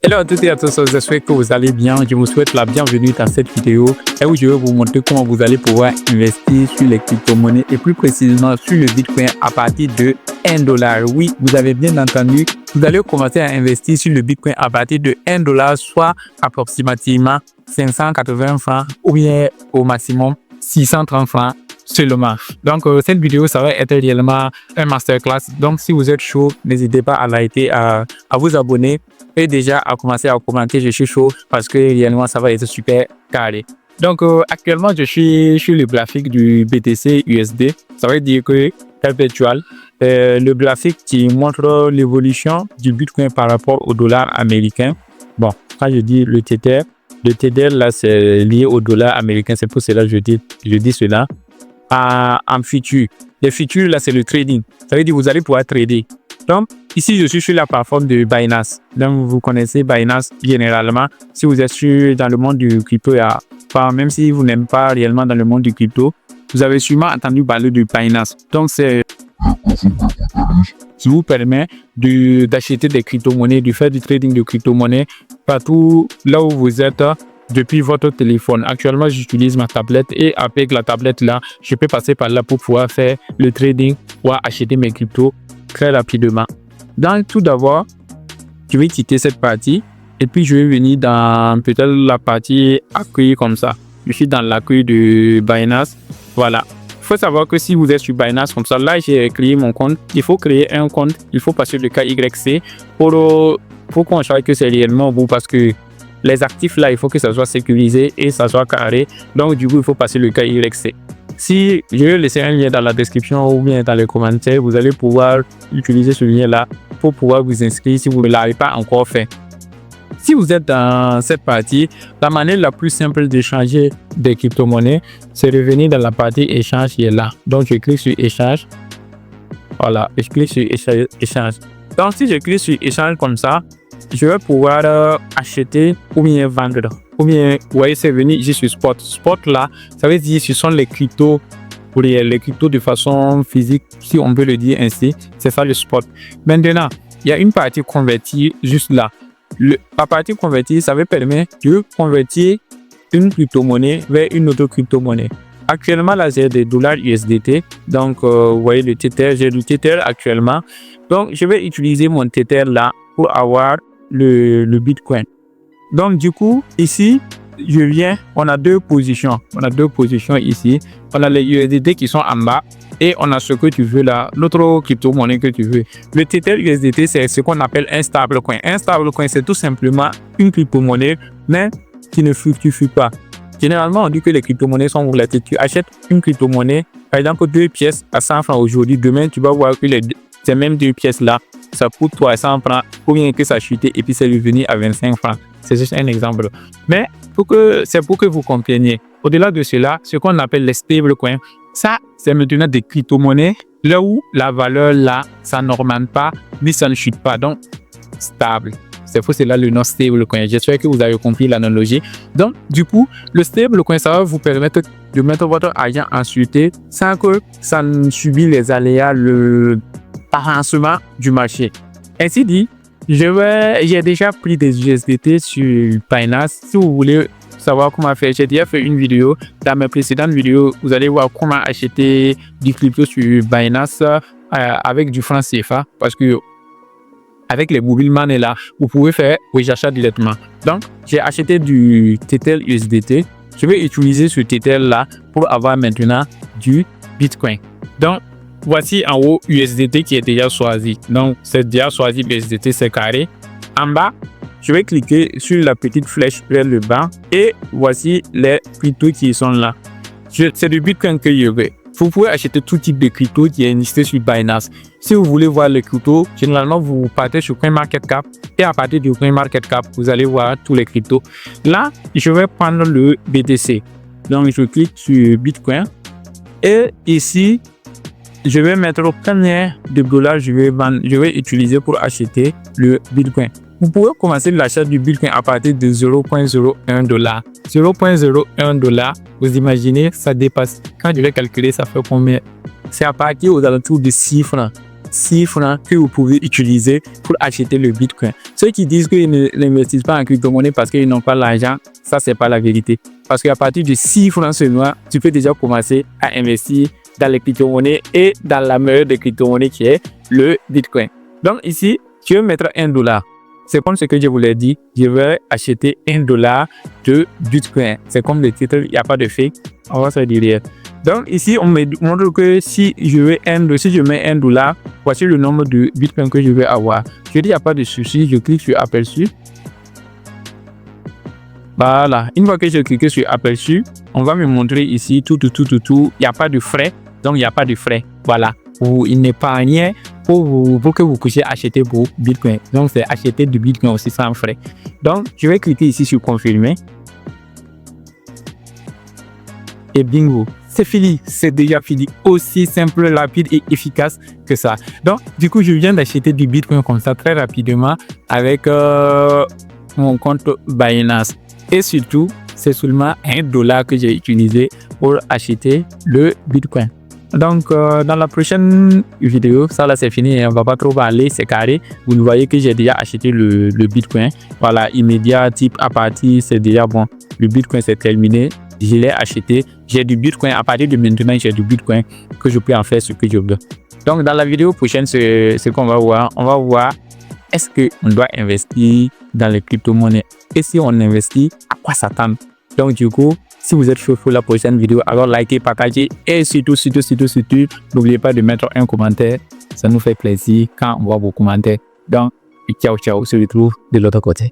Hello à toutes et à tous, j'espère que vous allez bien. Je vous souhaite la bienvenue dans cette vidéo et où je vais vous montrer comment vous allez pouvoir investir sur les crypto-monnaies et plus précisément sur le Bitcoin à partir de $1. Oui, vous avez bien entendu, vous allez commencer à investir sur le Bitcoin à partir de $1, soit approximativement 580 francs ou bien au maximum 630 francs seulement. Donc, cette vidéo, ça va être réellement un masterclass. Donc, si vous êtes chaud, n'hésitez pas à liker, à vous abonner et déjà à commencer à commenter. Je suis chaud parce que réellement, ça va être super carré. Donc, actuellement, je suis sur le graphique du BTC USD. Ça veut dire que perpétuel. Le graphique qui montre l'évolution du Bitcoin par rapport au dollar américain. Bon, quand je dis le Tether là, c'est lié au dollar américain. C'est pour cela que je dis cela. En futur. Les futurs, là, c'est le trading. Ça veut dire que vous allez pouvoir trader. Donc, ici, je suis sur la plateforme de Binance. Donc, vous connaissez Binance généralement. Si vous êtes dans le monde du crypto, même si vous n'aimez pas réellement dans le monde du crypto, vous avez sûrement entendu parler de Binance. Donc, c'est qui vous permet d'acheter des crypto-monnaies, de faire du trading de crypto-monnaies partout là où vous êtes depuis votre téléphone. Actuellement, j'utilise ma tablette et avec la tablette là, je peux passer par là pour pouvoir faire le trading ou acheter mes cryptos très rapidement. Donc, tout d'abord, je vais quitter cette partie et puis je vais venir dans peut-être la partie accueil comme ça. Je suis dans l'accueil de Binance. Voilà. Il faut savoir que si vous êtes sur Binance comme ça, là, j'ai créé mon compte. Il faut créer un compte. Il faut passer le KYC pour qu'on sache que c'est réellement vous parce que les actifs là, il faut que ça soit sécurisé et ça soit carré. Donc, du coup, il faut passer le KYC. Si je vais laisser un lien dans la description ou bien dans les commentaires, vous allez pouvoir utiliser ce lien là pour pouvoir vous inscrire si vous ne l'avez pas encore fait. Si vous êtes dans cette partie, la manière la plus simple d'échanger des crypto-monnaies, c'est de venir dans la partie échange qui est là. Donc, je clique sur échange. Voilà, je clique sur échange. Donc, si je clique sur échange comme ça, je vais pouvoir acheter ou bien vendre. Ou bien, vous voyez, c'est venu ici sur spot. Spot là, ça veut dire que ce sont les cryptos, pour les cryptos de façon physique, si on peut le dire ainsi. C'est ça le spot. Maintenant, il y a une partie convertie juste là. La partie convertie, ça va permettre de convertir une crypto-monnaie vers une autre crypto-monnaie. Actuellement, là, j'ai des dollars USDT. Donc, vous voyez le Tether, j'ai du Tether actuellement. Donc, je vais utiliser mon Tether là pour avoir le Bitcoin. Donc, du coup, ici, on a deux positions. On a deux positions ici. On a les USDT qui sont en bas et on a ce que tu veux là, l'autre crypto-monnaie que tu veux. Le Tether USDT, c'est ce qu'on appelle un stablecoin. Un stablecoin, c'est tout simplement une crypto-monnaie, mais qui ne fluctue pas. Généralement, on dit que les crypto-monnaies sont volatiles. Tu achètes une crypto-monnaie, par exemple, 2 pièces à 100 francs aujourd'hui. Demain, tu vas voir que ces mêmes 2 pièces-là, ça coûte 300 francs, ou bien que ça chute et puis c'est revenu à 25 francs. C'est juste un exemple. Mais c'est pour que vous compreniez. Au-delà de cela, ce qu'on appelle les stablecoins, ça, c'est maintenant des crypto-monnaies, là où la valeur, là, ça n'augmente pas, ni ça ne chute pas. Donc, stable. C'est pour cela le nom stablecoin. J'espère que vous avez compris l'analogie. Donc, du coup, le stablecoin, ça va vous permettre de mettre votre argent en sûreté sans que ça ne subisse les aléas, le balancement du marché. Ainsi dit, j'ai déjà pris des USDT sur Binance. Si vous voulez savoir comment faire, j'ai déjà fait une vidéo. Dans mes précédentes vidéos, vous allez voir comment acheter du crypto sur Binance avec du franc CFA parce que avec les mobile money là, vous pouvez faire j'achète directement. Donc, j'ai acheté du Tether USDT. Je vais utiliser ce Tether là pour avoir maintenant du Bitcoin. Donc, voici en haut USDT qui est déjà choisi. Donc, c'est déjà choisi USDT, c'est carré. En bas, je vais cliquer sur la petite flèche vers le bas et voici les cryptos qui sont là. C'est du Bitcoin que je veux. Vous pouvez acheter tout type de crypto qui est listé sur Binance. Si vous voulez voir les cryptos, généralement, vous partez sur CoinMarketCap et à partir de CoinMarketCap, vous allez voir tous les cryptos. Là, je vais prendre le BTC. Donc, je clique sur Bitcoin et ici, je vais mettre combien de dollars je vais utiliser pour acheter le Bitcoin. Vous pouvez commencer l'achat du Bitcoin à partir de 0,01 $. 0,01 $, vous imaginez, ça dépasse. Quand je vais calculer, ça fait combien? C'est à partir aux alentours de 6 francs. 6 francs que vous pouvez utiliser pour acheter le Bitcoin. Ceux qui disent qu'ils n'investissent pas en crypto-monnaie parce qu'ils n'ont pas l'argent, ça, c'est pas la vérité. Parce qu'à partir de 6 francs seulement, tu peux déjà commencer à investir dans les crypto-monnaies et dans la meilleure des crypto-monnaies qui est le Bitcoin. Donc ici, je vais mettre $1. C'est comme ce que je vous l'ai dit, je vais acheter $1 de Bitcoin. C'est comme le titre, il n'y a pas de fake. On va se dire. Donc ici, on me montre que si je mets $1, voici le nombre de Bitcoin que je vais avoir. Je dis, il n'y a pas de souci, je clique sur aperçu. Voilà, une fois que j'ai cliqué sur aperçu, on va me montrer ici tout. Il n'y a pas de frais, donc il n'y a pas de frais. Voilà, il n'est pas rien pour que vous puissiez acheter vos Bitcoins. Donc c'est acheter du Bitcoin aussi sans frais. Donc je vais cliquer ici sur confirmer. Et bingo, c'est fini, c'est déjà fini. Aussi simple, rapide et efficace que ça. Donc du coup, je viens d'acheter du Bitcoin comme ça très rapidement avec mon compte Binance. Et surtout, c'est seulement $1 que j'ai utilisé pour acheter le Bitcoin. Donc, dans la prochaine vidéo, ça là c'est fini, on va pas trop parler, c'est carré. Vous voyez que j'ai déjà acheté le Bitcoin. Voilà, immédiat, type à partir, c'est déjà bon. Le Bitcoin c'est terminé, je l'ai acheté. J'ai du Bitcoin, à partir de maintenant, j'ai du Bitcoin que je peux en faire ce que je veux. Donc, dans la vidéo prochaine, ce qu'on va voir, on va voir est-ce qu'on doit investir dans les crypto-monnaies. Et si on investit, à quoi s'attendre? Donc, du coup, si vous êtes chaud pour la prochaine vidéo, alors likez, partagez et surtout, n'oubliez pas de mettre un commentaire. Ça nous fait plaisir quand on voit vos commentaires. Donc, ciao, on se retrouve de l'autre côté.